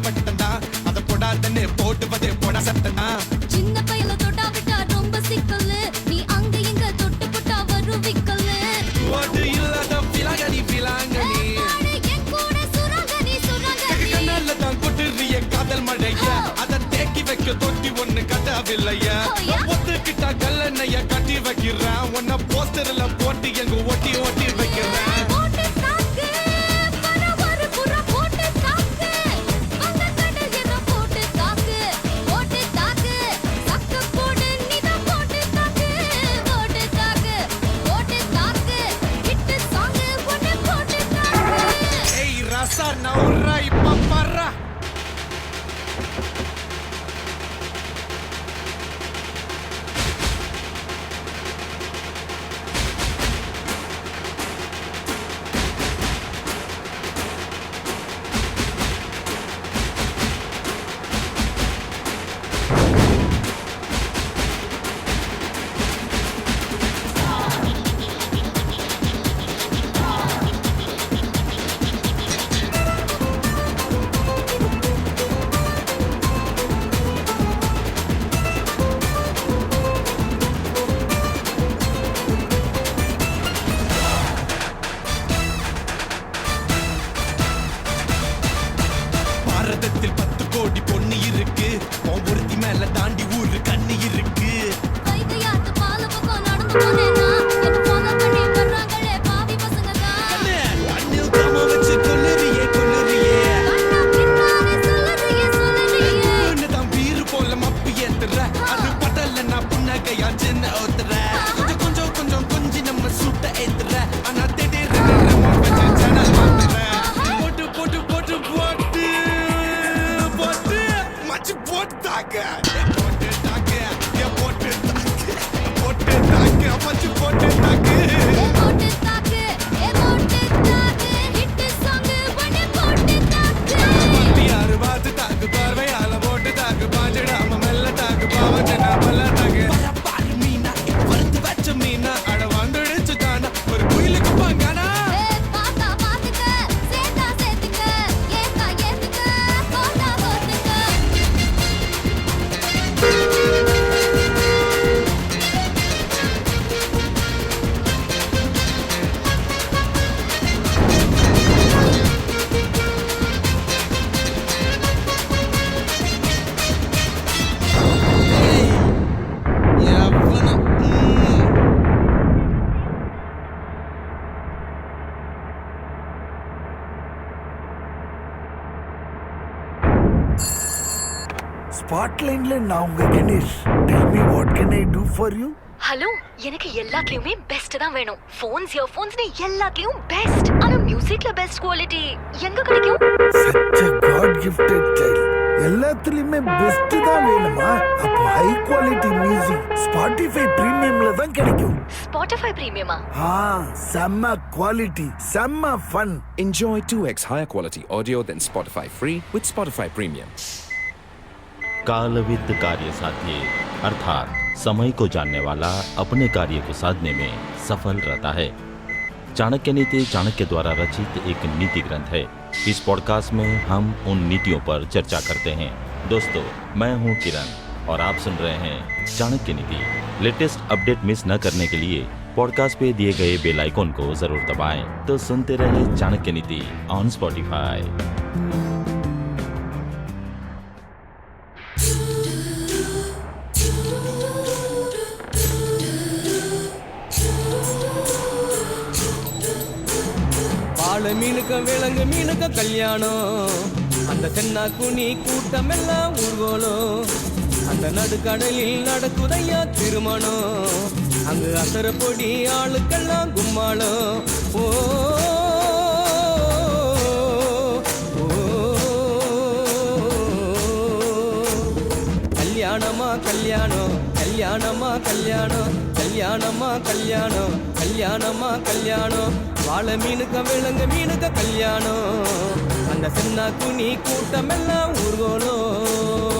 பட்டந்தா அத போடாதன்னு போட்டுவதே போட சட்டனா சின்ன பையல தொட்டா விட்டா ரொம்ப சிக்கல் நீ அங்க எங்க தொட்டு போட்டா வரும் விக்கல் ஓட்டு இல்லாத பிலாங்கடி பிலாங்கடி என் கூட சுரங்கனி சுரங்கனி கண்ணால தான் கொட்டுறிய காதல் மழைய அத தேக்கி வைக்க தொட்டி ஒண்ணு கட்டாவில்லையா ஒத்துக்கிட்டா கல்லணைய கட்டி வைக்கிறேன் உன்ன போஸ்டர்ல போட்டு எங்க ஒட்டி ஒட்டி வைக்கிறேன் Naura y paparra. பாரதத்தில் 10 கோடி பொண்ணு இருக்கு ஒவ்வொருத்தி மேல தாண்டி ஊரு கண்ணு இருக்கு கைகையாத்து பால பக்கம் நடந்து போனேனா என்ன ஃபாலோ பண்ணி வர்றாங்களே பாவி பசங்க தான் அண்ணில் காம வச்சு கொல்லுறியே கொல்லுறியே கண்ணா பின்னாலே சொல்லறியே தான் வீறு போல மப்பி ஏத்துற அது படல நான் புன்னகையா சின்ன ஓத்துற கொஞ்சம் கொஞ்சம் கொஞ்சம் கொஞ்சி நம்ம சுட்ட ஏத்துற ஆனா திடீர்னு நம்ம வச்சு சேனல் மாத்துற போட்டு போட்டு போட்டு போட்டு போட்டு மச்சி போட்டு தாக்க போட்டு தாக்க போட்டு தாக்க போட்டு தாக்க மச்சி போட்டு தாக்க போட்டு தாக்கு போட்டு தாக்கு ஹிட் சாங் பண்ணி போட்டு தாக்கு யாரு பார்த்து தாக்கு பார்வையால போட்டு தாக்கு பாஞ்சிடாம மெல்ல தாக்கு பாவச்சனா பல்ல தாக்கு பாரு மீனா வறுத்து வச்ச மீனா அட வந்துடுச்சு தானா ஒரு குயிலுக்கு பாங்கானா பாத்தா பாத்துக்க சேத்தா சேத்துக்க ஏத்தா ஏத்துக்க போட்டா போட்டுக்க ஸ்பாட்லைன்ல நான் உங்க Ganesh. Tell me what can I do for you? Hello, எனக்கு எல்லாத்துலயுமே பெஸ்ட் தான் வேணும். ஃபோன்ஸ் இயர்ஃபோன்ஸ்னு எல்லாத்துலயும் பெஸ்ட். ஆனா மியூசிக்ல பெஸ்ட் குவாலிட்டி எங்க கிடைக்கும்? Such a God gifted child. எல்லாத்துலயுமே பெஸ்ட் தான் வேணுமா? அப்போ ஹை குவாலிட்டி மியூசிக் Spotify பிரீமியம்ல தான் கிடைக்கும். Spotify பிரீமியமா? செம்ம குவாலிட்டி, செம்ம fun. Enjoy 2x higher quality audio than Spotify free with Spotify Premium. कालविद कार्य साध्य अर्थात समय को जानने वाला अपने कार्य को साधने में सफल रहता है। चाणक्य नीति चाणक्य द्वारा रचित एक नीति ग्रंथ है। इस पॉडकास्ट में हम उन नीतियों पर चर्चा करते हैं। दोस्तों, मैं हूं किरण और आप सुन रहे हैं चाणक्य नीति। लेटेस्ट अपडेट मिस न करने के लिए पॉडकास्ट पे दिए गए बेल आइकॉन को जरूर दबाएं। तो सुनते रहे चाणक्य नीति ऑन स्पॉटिफाई। மீனுக்க விலங்கு மீனுக்க கல்யாணம் அந்த தென்னா குனி கூட்டம் எல்லாம் ஊர்வலம் அந்த நடுக்கடலில் நடக்குதையா திருமணம் அங்கு அசர பொடி ஆளுக்கெல்லாம் கும்மாளம் ஓ கல்யாணமா கல்யாணம் கல்யாணமா கல்யாணம் கல்யாணமா கல்யாணம் கல்யாணமா கல்யாணம் வாழை மீனுக்க விலங்கு மீனுக்க கல்யாணம் அந்த சின்ன குனி கூட்டம் எல்லாம் ஊர்வலம்